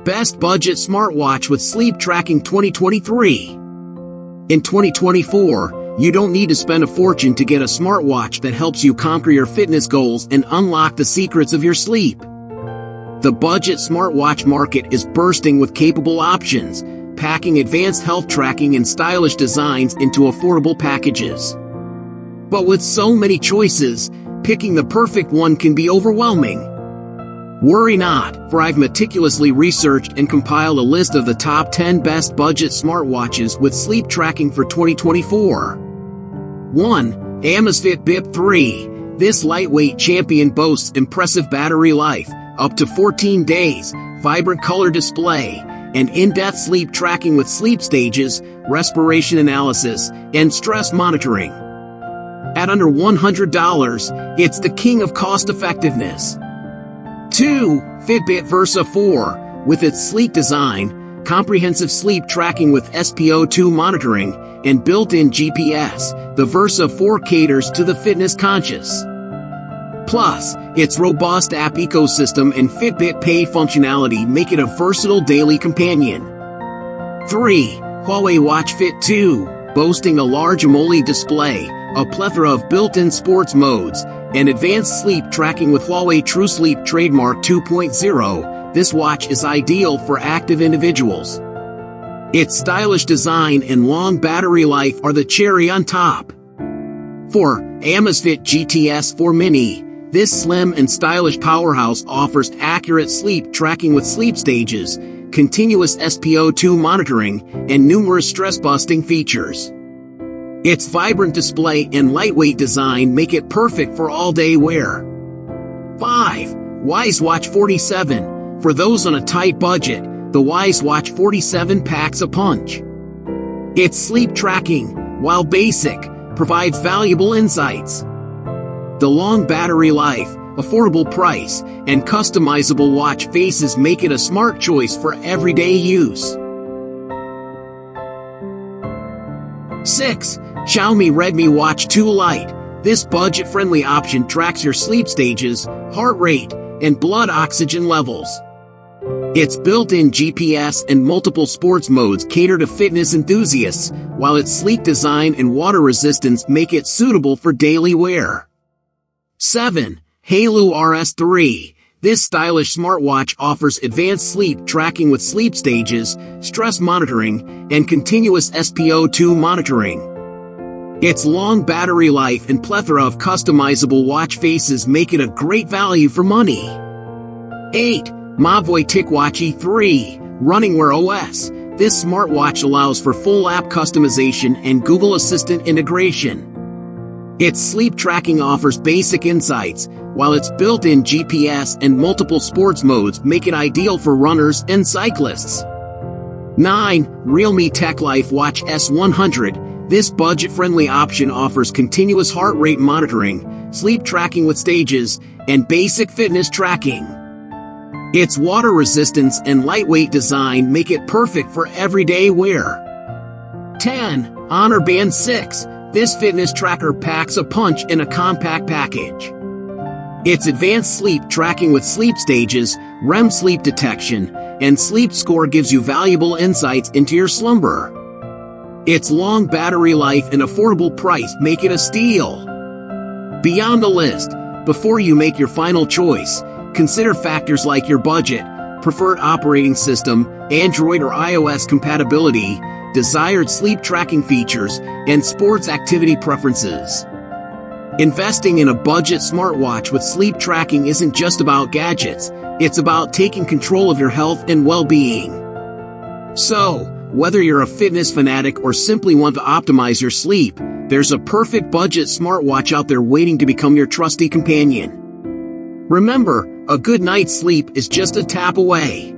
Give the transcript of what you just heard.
Best Budget Smartwatch with Sleep Tracking 2023. In 2024, you don't need to spend a fortune to get a smartwatch that helps you conquer your fitness goals and unlock the secrets of your sleep. The budget smartwatch market is bursting with capable options, packing advanced health tracking and stylish designs into affordable packages. But with so many choices, picking the perfect one can be overwhelming. Worry not, for I've meticulously researched and compiled a list of the top 10 best budget smartwatches with sleep tracking for 2024. 1. Amazfit Bip 3. This lightweight champion boasts impressive battery life, up to 14 days, vibrant color display, and in-depth sleep tracking with sleep stages, respiration analysis, and stress monitoring. At under $100, it's the king of cost-effectiveness. 2. Fitbit Versa 4. With its sleek design, comprehensive sleep tracking with SpO2 monitoring, and built-in GPS, the Versa 4 caters to the fitness conscious. Plus, its robust app ecosystem and Fitbit Pay functionality make it a versatile daily companion. 3. Huawei Watch Fit 2. Boasting a large AMOLED display, a plethora of built-in sports modes, and advanced sleep tracking with Huawei TrueSleep Trademark 2.0, this watch is ideal for active individuals. Its stylish design and long battery life are the cherry on top. 4. Amazfit GTS 4 Mini. This slim and stylish powerhouse offers accurate sleep tracking with sleep stages, continuous SpO2 monitoring, and numerous stress-busting features. Its vibrant display and lightweight design make it perfect for all-day wear. 5. WiseWatch 47. For those on a tight budget, the WiseWatch 47 packs a punch. Its sleep tracking, while basic, provides valuable insights. The long battery life, affordable price, and customizable watch faces make it a smart choice for everyday use. 6. Xiaomi Redmi Watch 2 Lite. This budget-friendly option tracks your sleep stages, heart rate, and blood oxygen levels. Its built-in GPS and multiple sports modes cater to fitness enthusiasts, while its sleek design and water resistance make it suitable for daily wear. 7. Hailu RS3. This stylish smartwatch offers advanced sleep tracking with sleep stages, stress monitoring, and continuous SpO2 monitoring. Its long battery life and plethora of customizable watch faces make it a great value for money. 8. Mavoi TicWatch E3. Running Wear OS. This smartwatch allows for full app customization and Google Assistant integration. Its sleep tracking offers basic insights, while its built-in GPS and multiple sports modes make it ideal for runners and cyclists. 9. Realme TechLife Watch S100. This budget-friendly option offers continuous heart rate monitoring, sleep tracking with stages, and basic fitness tracking. Its water resistance and lightweight design make it perfect for everyday wear. 10. Honor Band 6. This fitness tracker packs a punch in a compact package. Its advanced sleep tracking with sleep stages, REM sleep detection, and sleep score gives you valuable insights into your slumber. Its long battery life and affordable price make it a steal. Beyond the list, before you make your final choice, consider factors like your budget, preferred operating system, Android or iOS compatibility, desired sleep tracking features, and sports activity preferences. Investing in a budget smartwatch with sleep tracking isn't just about gadgets, it's about taking control of your health and well-being. So, whether you're a fitness fanatic or simply want to optimize your sleep, there's a perfect budget smartwatch out there waiting to become your trusty companion. Remember, a good night's sleep is just a tap away.